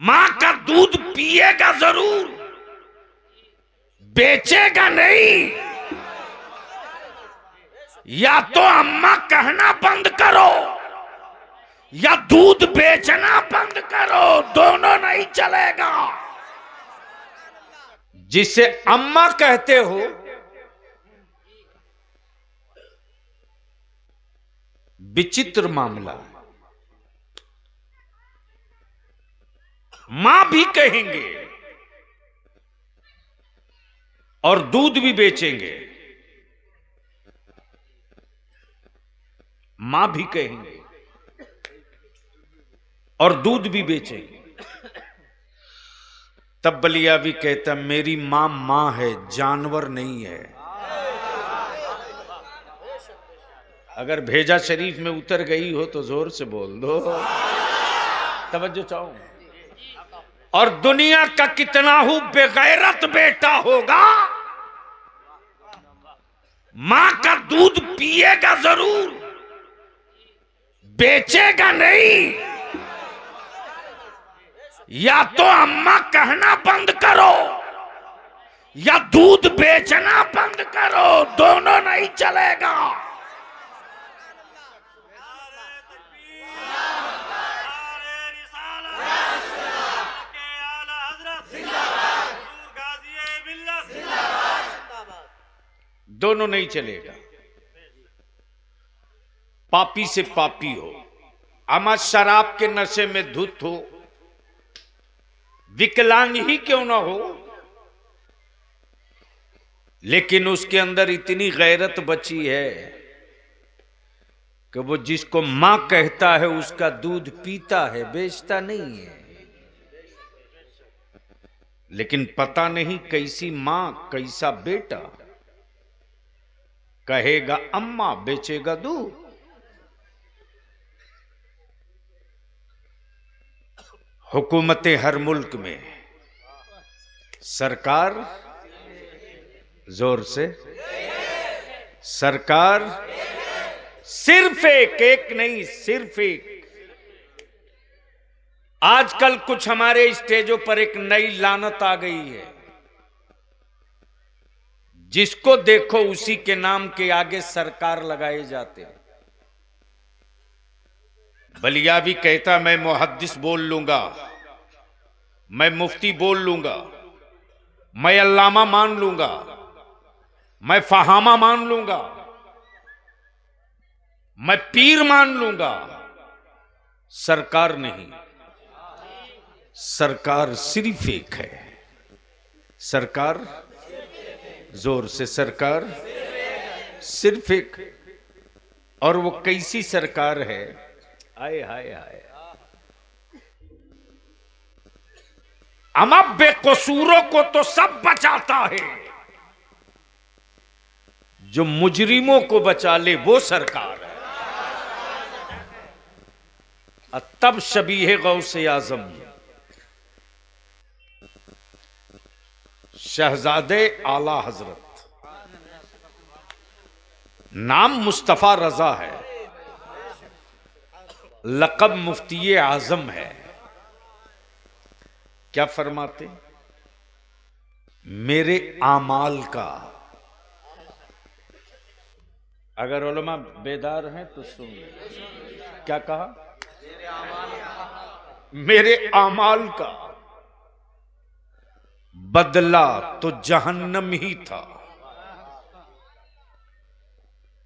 मां का दूध पिएगा जरूर, बेचेगा नहीं। या तो अम्मा कहना बंद करो या दूध बेचना बंद करो, दोनों नहीं चलेगा। जिसे अम्मा कहते हो विचित्र मामला है। मां भी कहेंगे और दूध भी बेचेंगे। मां भी कहेंगे और दूध भी बेचेंगे। तब बलिया भी कहता मेरी मां मां है, जानवर नहीं है। अगर भेजा शरीफ में उतर गई हो तो जोर से बोल दो, तवज्जो चाहो। और दुनिया का कितना ही बेगैरत बेटा होगा, मां का दूध पिएगा जरूर, बेचेगा नहीं। या तो अम्मा कहना बंद करो या दूध बेचना बंद करो, दोनों नहीं चलेगा। दोनों नहीं चलेगा। पापी से पापी हो, अमा शराब के नशे में धुत हो, विकलांग ही क्यों ना हो, लेकिन उसके अंदर इतनी गैरत बची है कि वो जिसको मां कहता है उसका दूध पीता है, बेचता नहीं है। लेकिन पता नहीं कैसी मां कैसा बेटा, कहेगा अम्मा बेचेगा दूध। हुकूमतें हर मुल्क में, सरकार जोर से, सरकार सिर्फ एक नहीं, सिर्फ एक। आजकल कुछ हमारे स्टेजों पर एक नई लानत आ गई है, जिसको देखो उसी के नाम के आगे सरकार लगाए जाते हैं। बलिया भी कहता मैं मुहद्दिस बोल लूंगा, मैं मुफ्ती बोल लूंगा, मैं अल्लामा मान लूंगा, मैं फहामा मान लूंगा, मैं पीर मान लूंगा, सरकार नहीं। सरकार सिर्फ एक है। सरकार जोर से, सरकार सिर्फ एक। और वो कैसी सरकार है, हाय हाय हाय। अमा बेकसूरों को तो सब बचाता है, जो मुजरिमों को बचा ले वो सरकार है। तब शबीह गौसे आजम शहजादे आला हजरत, नाम मुस्तफा रजा है, लक़ब मुफ्ती आजम है। क्या फरमाते, मेरे आमाल का, अगर उलमा बेदार हैं तो सुन, क्या कहा, मेरे आमाल का बदला तो जहन्नम ही था।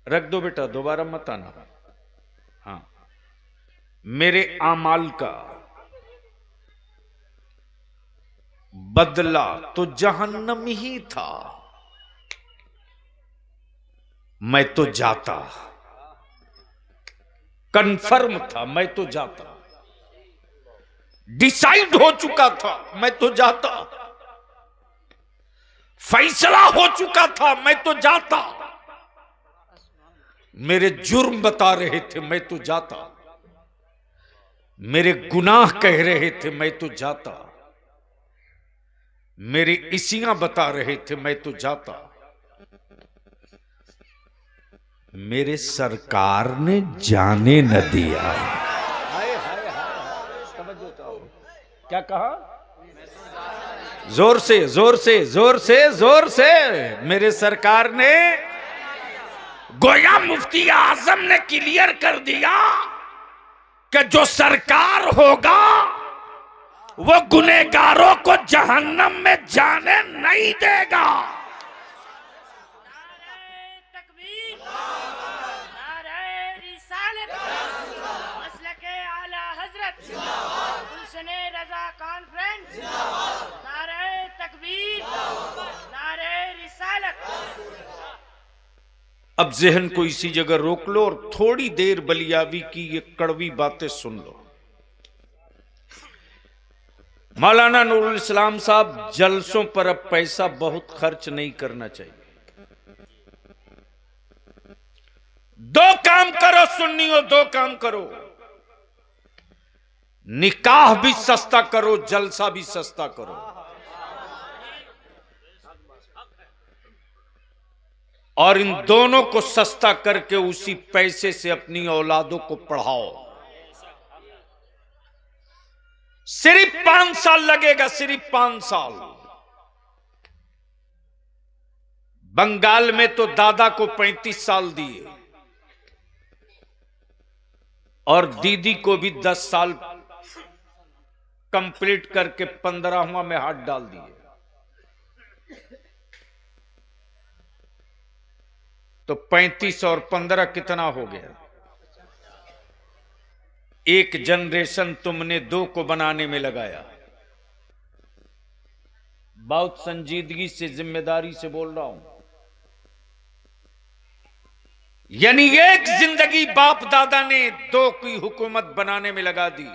रख दो बेटा, दोबारा मत आना। हाँ, मेरे आमाल का बदला तो जहन्नम ही था, मैं तो जाता, कन्फर्म था, मैं तो जाता, डिसाइड हो चुका था, मैं तो जाता, फैसला हो चुका था, मैं तो जाता। मेरे जुर्म बता रहे थे, मैं तो जाता, मेरे गुनाह कह रहे थे, मैं तो जाता, मेरी इसियां बता रहे थे, मैं तो जाता। मेरे सरकार ने जाने न दिया। क्या कहा? जोर से जोर से जोर से जोर से। मेरे सरकार ने, गोया मुफ्ती आजम ने क्लियर कर दिया कि जो सरकार होगा वो गुनहगारों को जहन्नम में जाने नहीं देगा। अब जहन को इसी जगह रोक लो और थोड़ी देर बलियावी की ये कड़वी बातें सुन लो। मौलाना नूरुल इस्लाम साहब, जलसों पर अब पैसा बहुत खर्च नहीं करना चाहिए। दो काम करो सुन्नियों, दो काम करो। निकाह भी सस्ता करो, जलसा भी सस्ता करो। और इन दोनों को सस्ता करके उसी पैसे से अपनी औलादों को पढ़ाओ। सिर्फ 5 साल लगेगा, सिर्फ 5 साल। बंगाल में तो दादा को 35 साल दिए और दीदी को भी 10 साल कंप्लीट करके 15वां में हाथ डाल दिए। तो 35 और 15 कितना हो गया? एक जनरेशन तुमने 2 को बनाने में लगाया। बहुत संजीदगी से, जिम्मेदारी से बोल रहा हूं। यानी एक जिंदगी बाप दादा ने 2 की हुकूमत बनाने में लगा दी,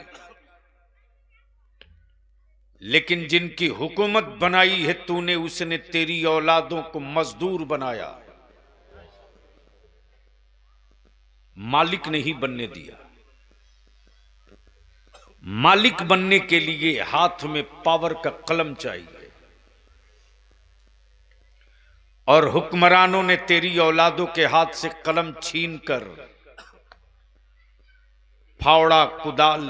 लेकिन जिनकी हुकूमत बनाई है तूने, उसने तेरी औलादों को मजदूर बनाया, मालिक नहीं बनने दिया। मालिक बनने के लिए हाथ में पावर का कलम चाहिए, और हुक्मरानों ने तेरी औलादों के हाथ से कलम छीनकर फावड़ा, कुदाल,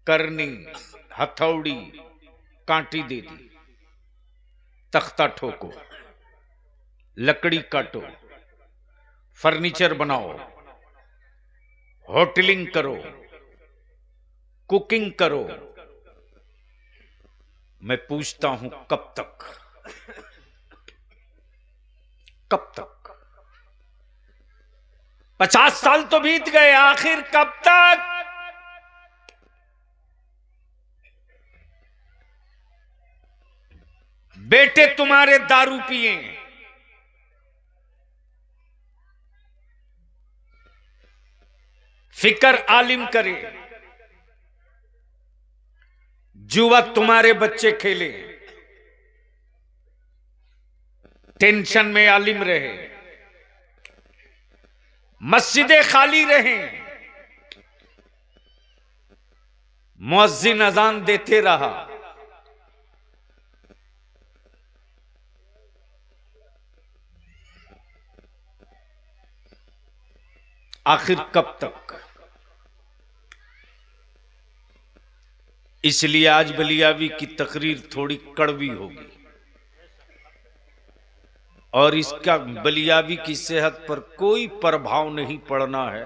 करनी, हथौड़ी, कांटी दे दी। तख्ता ठोको, लकड़ी काटो, फर्नीचर बनाओ, होटलिंग करो, कुकिंग करो। मैं पूछता हूं कब तक? कब तक? 50 साल तो बीत गए, आखिर कब तक? बेटे तुम्हारे दारू पिए, फिकर आलिम करे। जुआ तुम्हारे बच्चे खेले, टेंशन में आलिम रहे। मस्जिदें खाली रहे, मुअज्जिन अजान देते रहा। आखिर कब तक? इसलिए आज बलियावी की तकरीर थोड़ी कड़वी होगी, और इसका बलियावी की सेहत पर कोई प्रभाव नहीं पड़ना है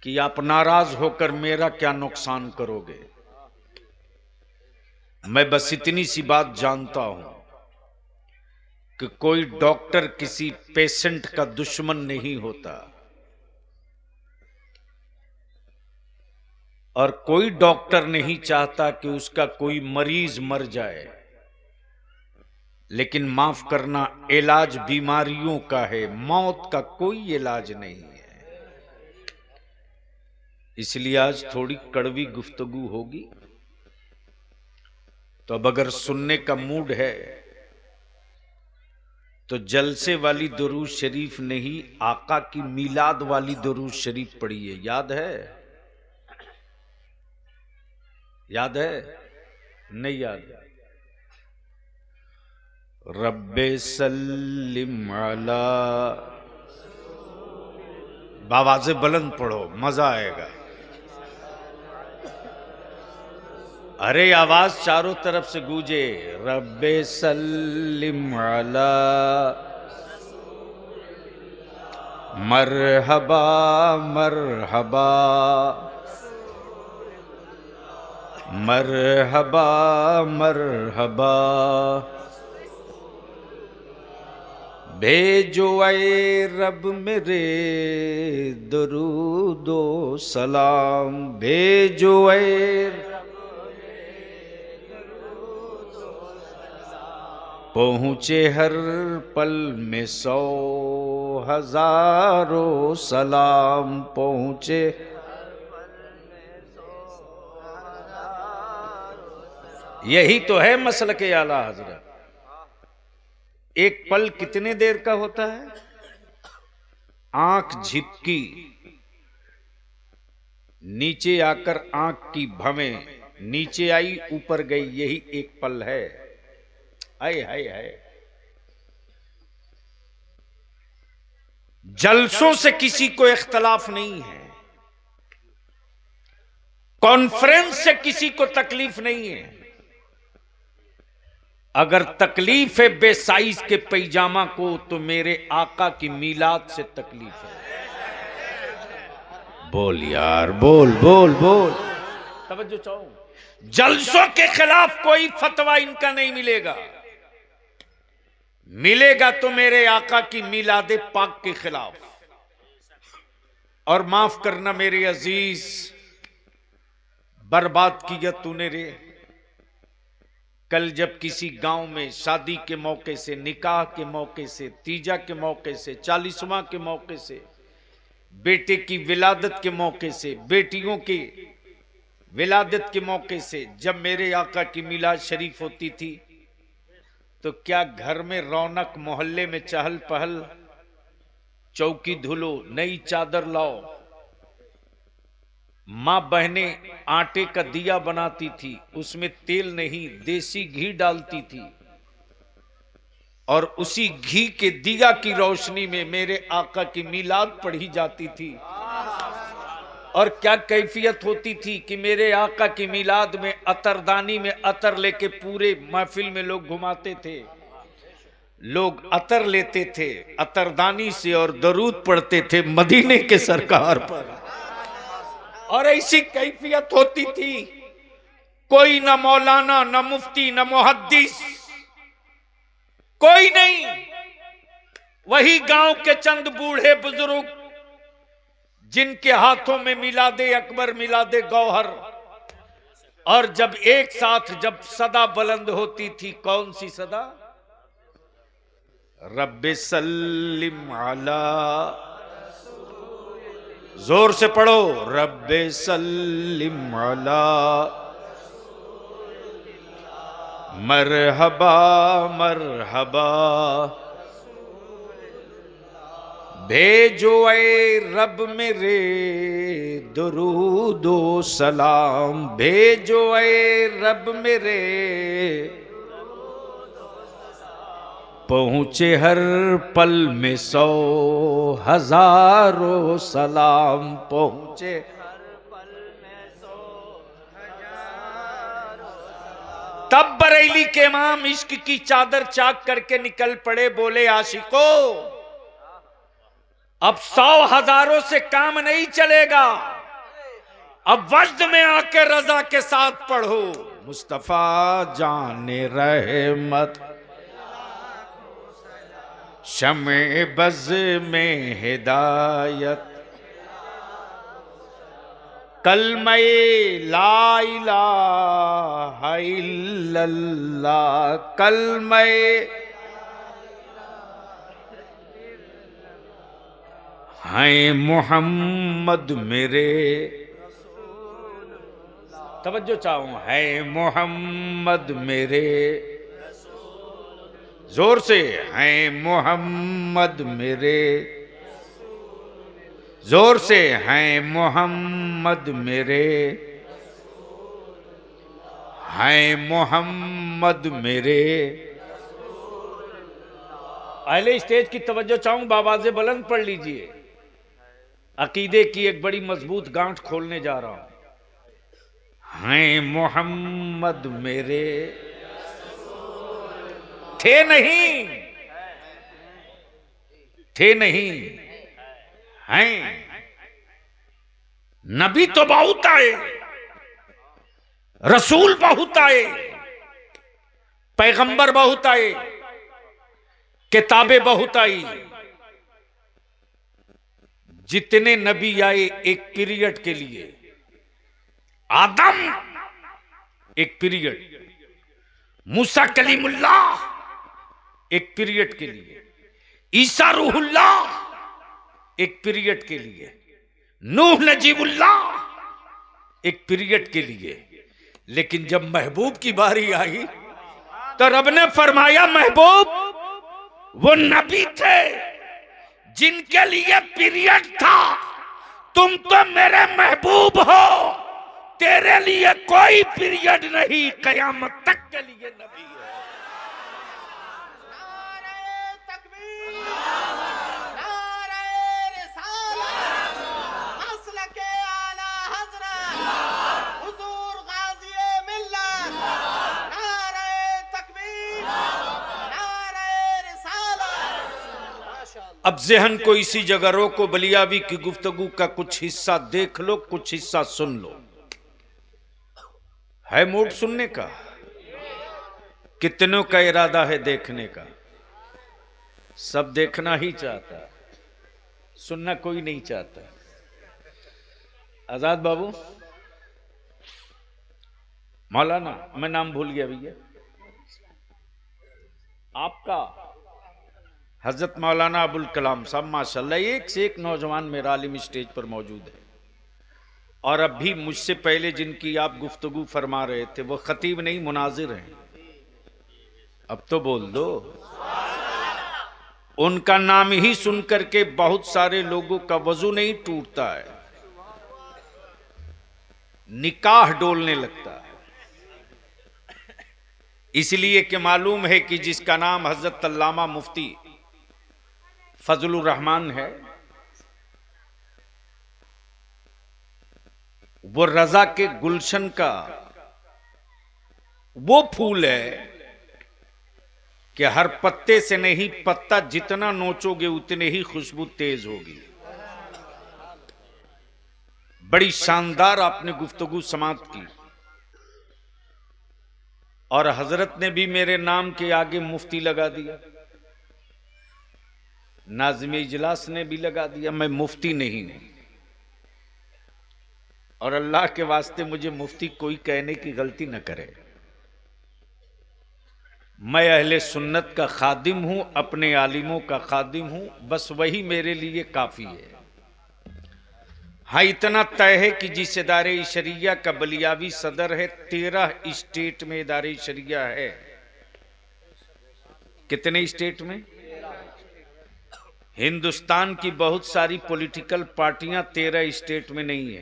कि आप नाराज होकर मेरा क्या नुकसान करोगे। मैं बस इतनी सी बात जानता हूं कि कोई डॉक्टर किसी पेशेंट का दुश्मन नहीं होता, और कोई डॉक्टर नहीं चाहता कि उसका कोई मरीज मर जाए। लेकिन माफ करना, इलाज बीमारियों का है, मौत का कोई इलाज नहीं है। इसलिए आज थोड़ी कड़वी गुफ्तगू होगी। तो अब अगर सुनने का मूड है तो जलसे वाली दुरूद शरीफ नहीं, आका की मिलाद वाली दुरूद शरीफ पढ़िए। याद है? याद है? नहीं याद? रब्बे सल्लिम अला, आवाज़ें बुलंद पढ़ो, मजा आएगा। अरे आवाज चारों तरफ से गूंजे, रब्बे सल्लिम अला मरहबा मरहबा मरहबा मरहबा, भेजो ऐ रब मेरे दरूदो सलाम, भेजो ऐ पहुँचे हर पल में 100 हजारों सलाम, पहुँचे यही तो है मसलके आला हजरत। एक पल कितने देर का होता है? आंख झिपकी, नीचे आकर आंख की भवें नीचे आई ऊपर गई, यही एक पल है। हाय हाय हाय। जलसों से किसी को इख्तलाफ नहीं है, कॉन्फ्रेंस से किसी को तकलीफ नहीं है। अगर तकलीफ है बेसाइज के पैजामा को, तो मेरे आका की मीलाद से तकलीफ है। बोल यार, बोल बोल बोल, तवज्जो चाहो। जलसों के खिलाफ कोई फतवा इनका नहीं मिलेगा, मिलेगा तो मेरे आका की मीलादे पाक के खिलाफ। और माफ करना मेरे अजीज, बर्बाद किया तूने रे। कल जब किसी गांव में शादी के मौके से, निकाह के मौके से, तीजा के मौके से, 40वां के मौके से, बेटे की विलादत के मौके से, बेटियों की विलादत के मौके से, जब मेरे आका की मिलाद शरीफ होती थी, तो क्या घर में रौनक, मोहल्ले में चहल पहल, चौकी धुलो, नई चादर लाओ। मां बहनें आटे का दिया बनाती थी, उसमें तेल नहीं देसी घी डालती थी, और उसी घी के दिया की रोशनी में मेरे आका की मिलाद पढ़ी जाती थी। और क्या कैफियत होती थी कि मेरे आका की मिलाद में अतरदानी में अतर लेके पूरे महफिल में लोग घुमाते थे। लोग अतर लेते थे अतरदानी से और दरूद पढ़ते थे मदीने के सरकार पर। और ऐसी कैफियत होती थी, कोई न मौलाना, न मुफ्ती, न मुहद्दिस, कोई नहीं। वही गांव के चंद बूढ़े बुजुर्ग जिनके हाथों में मिलादे अकबर, मिलादे गौहर। और जब एक साथ जब सदा बुलंद होती थी, कौन सी सदा? रब्बे सल्लिम अला, जोर से पढ़ो, रब्बे सल्लिम अला मरहबा मरहबा, भेजो ऐ रब मेरे दुरूदो सलाम, भेजो ऐ रब मेरे पहुँचे हर पल में 100 हजारों सलाम, पहुँचे हर पल में 100 हजारों सलाम। तब बरेली के इमाम इश्क की चादर चाक करके निकल पड़े, बोले आशिको अब 100 हजारों से काम नहीं चलेगा, अब वज्द में आके रजा के साथ पढ़ो, मुस्तफा जाने रहमत शमे बज़ में हिदायत, कलमे ला इलाहा इल्लल्लाह, कलमे हैं मोहम्मद मेरे, तवज्जो चाहूं, है मोहम्मद मेरे, जोर से, हैं मोहम्मद मेरे, जोर से, हैं मोहम्मद मेरे, हैं मोहम्मद मेरे। अहले स्टेज की तवज्जो चाहूं, बाबाज़े बुलंद पढ़ लीजिए। अकीदे की एक बड़ी मजबूत गांठ खोलने जा रहा हूं। हैं मोहम्मद मेरे थे नहीं हैं। नबी तो बहुत आए, रसूल बहुत आए, पैगंबर बहुत आए, किताबें बहुत आई। जितने नबी आए एक पीरियड के लिए, आदम एक पीरियड, मूसा कलीमुल्लाह एक पीरियड के लिए, ईसा रूहुल्लाह एक पीरियड के लिए, नूह नजीबुल्लाह एक पीरियड के लिए। लेकिन जब महबूब की बारी आई तो रब ने फरमाया महबूब वो नबी थे जिनके लिए पीरियड था, तुम तो मेरे महबूब हो, तेरे लिए कोई पीरियड नहीं, कयामत तक के लिए नबी है। अब जहन को इसी जगह रोको, बलियावी की गुफ्तगू का कुछ हिस्सा देख लो, कुछ हिस्सा सुन लो। है मूड सुनने का? कितनों का इरादा है देखने का? सब देखना ही चाहता, सुनना कोई नहीं चाहता। आजाद बाबू, मौलाना, मैं नाम भूल गया भैया आपका, हजरत मौलाना अबुल कलाम साहब माशाल्लाह, एक से एक नौजवान मेरा आलिम स्टेज पर मौजूद है। और अब भी मुझसे पहले जिनकी आप गुफ्तगू फरमा रहे थे वो खतीब नहीं मुनाजिर हैं। अब तो बोल दो। उनका नाम ही सुनकर के बहुत सारे लोगों का वजू नहीं टूटता है, निकाह डोलने लगता है। इसलिए कि मालूम है कि जिसका नाम हजरत अल्लामा मुफ्ती फजलुर रहमान है, वो रजा के गुलशन का वो फूल है कि हर पत्ते से नहीं, पत्ता जितना नोचोगे उतने ही खुशबू तेज होगी। बड़ी शानदार आपने गुफ्तगू समाप्त की। और हजरत ने भी मेरे नाम के आगे मुफ्ती लगा दिया, नाज़िम इजलास ने भी लगा दिया। मैं मुफ्ती नहीं हूं, और अल्लाह के वास्ते मुझे मुफ्ती कोई कहने की गलती न करे। मैं अहले सुन्नत का खादिम हूं, अपने आलिमों का खादिम हूं, बस वही मेरे लिए काफी है। हाँ, इतना तय है कि जिस इदारे शरिया का बलियावी सदर है, 13 स्टेट में इदारे शरिया है। कितने स्टेट में? हिंदुस्तान की बहुत सारी पॉलिटिकल पार्टियां 13 स्टेट में नहीं है।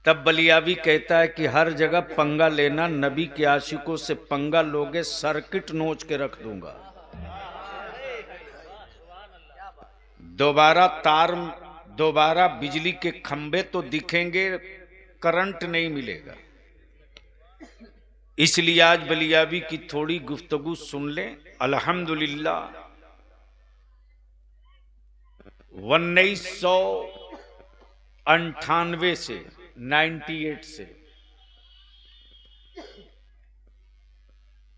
तब बलियावी कहता है कि हर जगह पंगा लेना, नबी के आशिकों से पंगा लोगे सर्किट नोच के रख दूंगा। दोबारा बिजली के खंभे तो दिखेंगे, करंट नहीं मिलेगा। इसलिए आज बलियावी की थोड़ी गुफ्तगू सुन लें। अल्हम्दुलिल्लाह 1998 से 98 से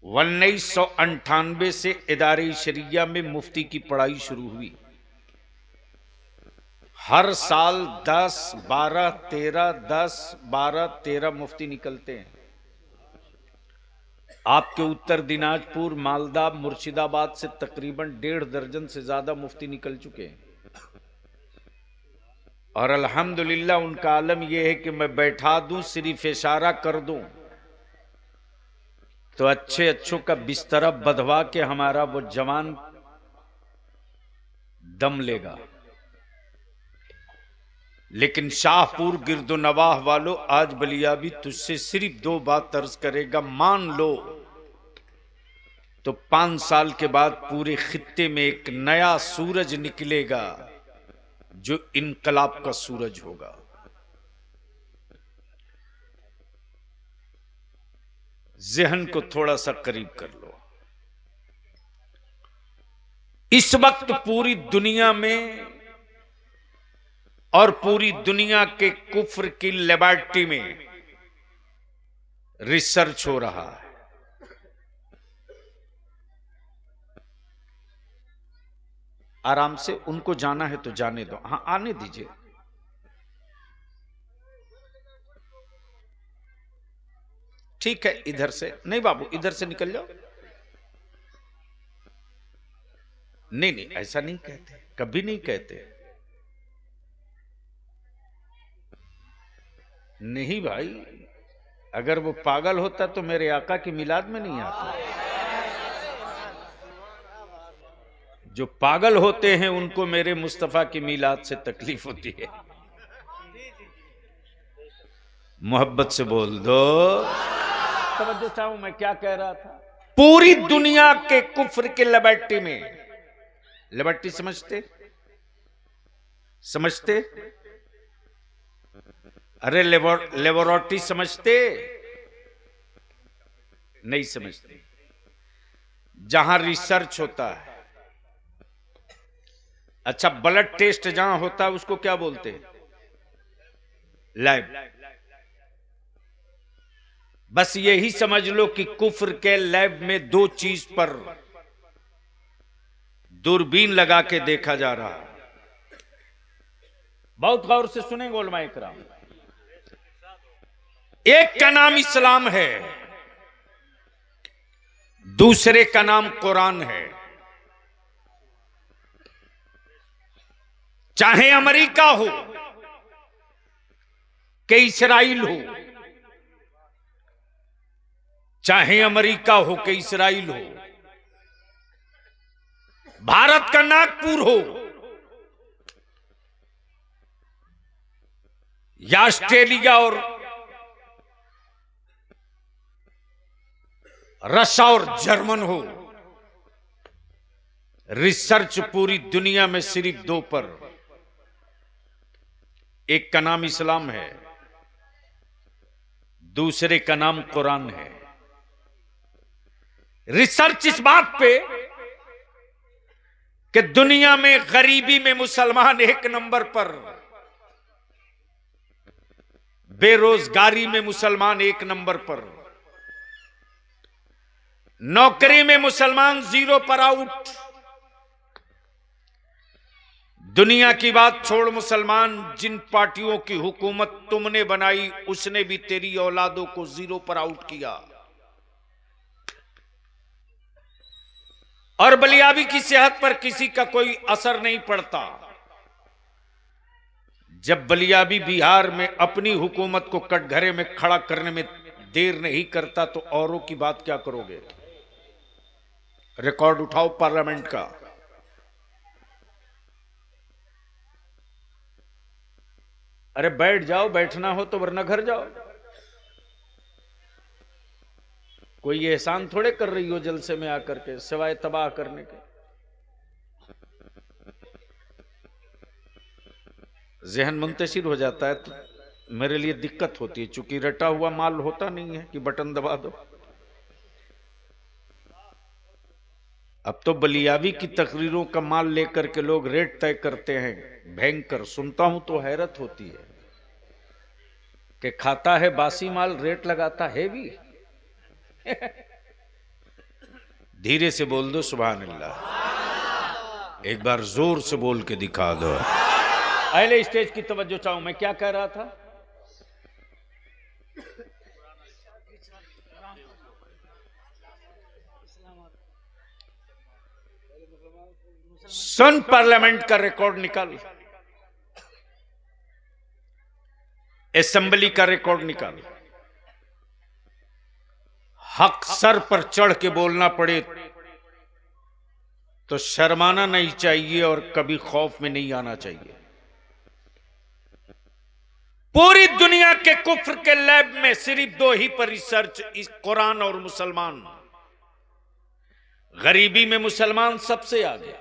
1998 से इदारे शरिया में मुफ्ती की पढ़ाई शुरू हुई। हर साल 10, 12, 13, 10, 12, 13 मुफ्ती निकलते हैं। आपके उत्तर दिनाजपुर, मालदा, मुर्शिदाबाद से तकरीबन 1.5 दर्जन से ज्यादा मुफ्ती निकल चुके हैं। और अल्हम्दुलिल्लाह उनका आलम यह है कि मैं बैठा दूं, सिर्फ इशारा कर दूं तो अच्छों का बिस्तरा बधवा के हमारा वो जवान दम लेगा। लेकिन शाहपुर गिरदो नवाह वालों, आज बलियावी तुझसे सिर्फ 2 बात अर्ज करेगा। मान लो तो 5 साल के बाद पूरे खित्ते में एक नया सूरज निकलेगा जो इनकलाब का सूरज होगा। ज़हन को थोड़ा सा करीब कर लो। इस वक्त पूरी दुनिया में और पूरी दुनिया के कुफ्र की लेबोरेटरी में रिसर्च हो रहा है। आराम से, उनको जाना है तो जाने दो। हाँ, आने दीजिए। ठीक है, इधर से नहीं बाबू, इधर से निकल जाओ। नहीं नहीं, ऐसा नहीं कहते, कभी नहीं कहते। नहीं भाई, अगर वो पागल होता तो मेरे आका की मिलाद में नहीं आता। जो पागल होते हैं उनको मेरे मुस्तफा की मिलाद से तकलीफ होती है। मोहब्बत से बोल दो। तवज्जो चाहूं, मैं क्या कह रहा था? पूरी दुनिया के कुफ्र के लेबोरेटरी में, लेबोरेटरी समझते? अरे लेबोरेटरी समझते? नहीं समझते। जहां रिसर्च होता है। अच्छा, ब्लड टेस्ट जहां होता है उसको क्या बोलते हैं? लैब। बस यही समझ लो कि कुफ्र के लैब में दो चीज पर दूरबीन लगा के देखा जा रहा है। बहुत गौर से सुनेंगे उलमाए किराम। एक का नाम इस्लाम है, दूसरे का नाम कुरान है। चाहे अमेरिका हो कि इस्राइल हो, चाहे अमेरिका हो कि इस्राइल हो, भारत का नागपुर हो या ऑस्ट्रेलिया और रशिया और जर्मन हो, रिसर्च पूरी दुनिया में सिर्फ दो पर। एक का नाम इस्लाम है, दूसरे का नाम कुरान है। रिसर्च इस बात पे कि दुनिया में गरीबी में मुसलमान एक नंबर पर, बेरोजगारी में मुसलमान एक नंबर पर, नौकरी में मुसलमान 0 पर आउट। दुनिया की बात छोड़, मुसलमान जिन पार्टियों की हुकूमत तुमने बनाई उसने भी तेरी औलादों को 0 पर आउट किया। और बलियाबी की सेहत पर किसी का कोई असर नहीं पड़ता। जब बलियाबी बिहार में अपनी हुकूमत को कटघरे में खड़ा करने में देर नहीं करता तो औरों की बात क्या करोगे? रिकॉर्ड उठाओ पार्लियामेंट का। अरे बैठ जाओ, बैठना हो तो, वरना घर जाओ। कोई एहसान थोड़े कर रही हो जलसे में आकर के, सिवाय तबाह करने के। जहन मुंतशिर हो जाता है तो मेरे लिए दिक्कत होती है, चूंकि रटा हुआ माल होता नहीं है कि बटन दबा दो। अब तो बलियावी की तकरीरों का माल लेकर के लोग रेट तय करते हैं, भयंकर। सुनता हूं तो हैरत होती है कि खाता है बासी माल, रेट लगाता है भी। धीरे से बोल दो सुभान अल्लाह। एक बार जोर से बोल के दिखा दो। अहले स्टेज की तवज्जो चाहूं, मैं क्या कह रहा था? सुन, पार्लियामेंट का रिकॉर्ड निकाल, असेंबली का रिकॉर्ड निकाल। हक सर पर चढ़ के बोलना पड़े तो शर्माना नहीं चाहिए और कभी खौफ में नहीं आना चाहिए। पूरी दुनिया के कुफ्र के लैब में सिर्फ दो ही पर रिसर्च, इस कुरान और मुसलमान। गरीबी में मुसलमान सबसे आगे,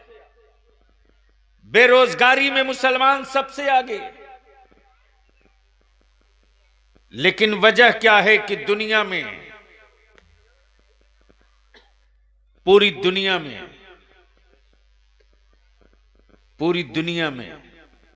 बेरोजगारी में मुसलमान सबसे आगे। लेकिन वजह क्या है कि दुनिया में पूरी दुनिया में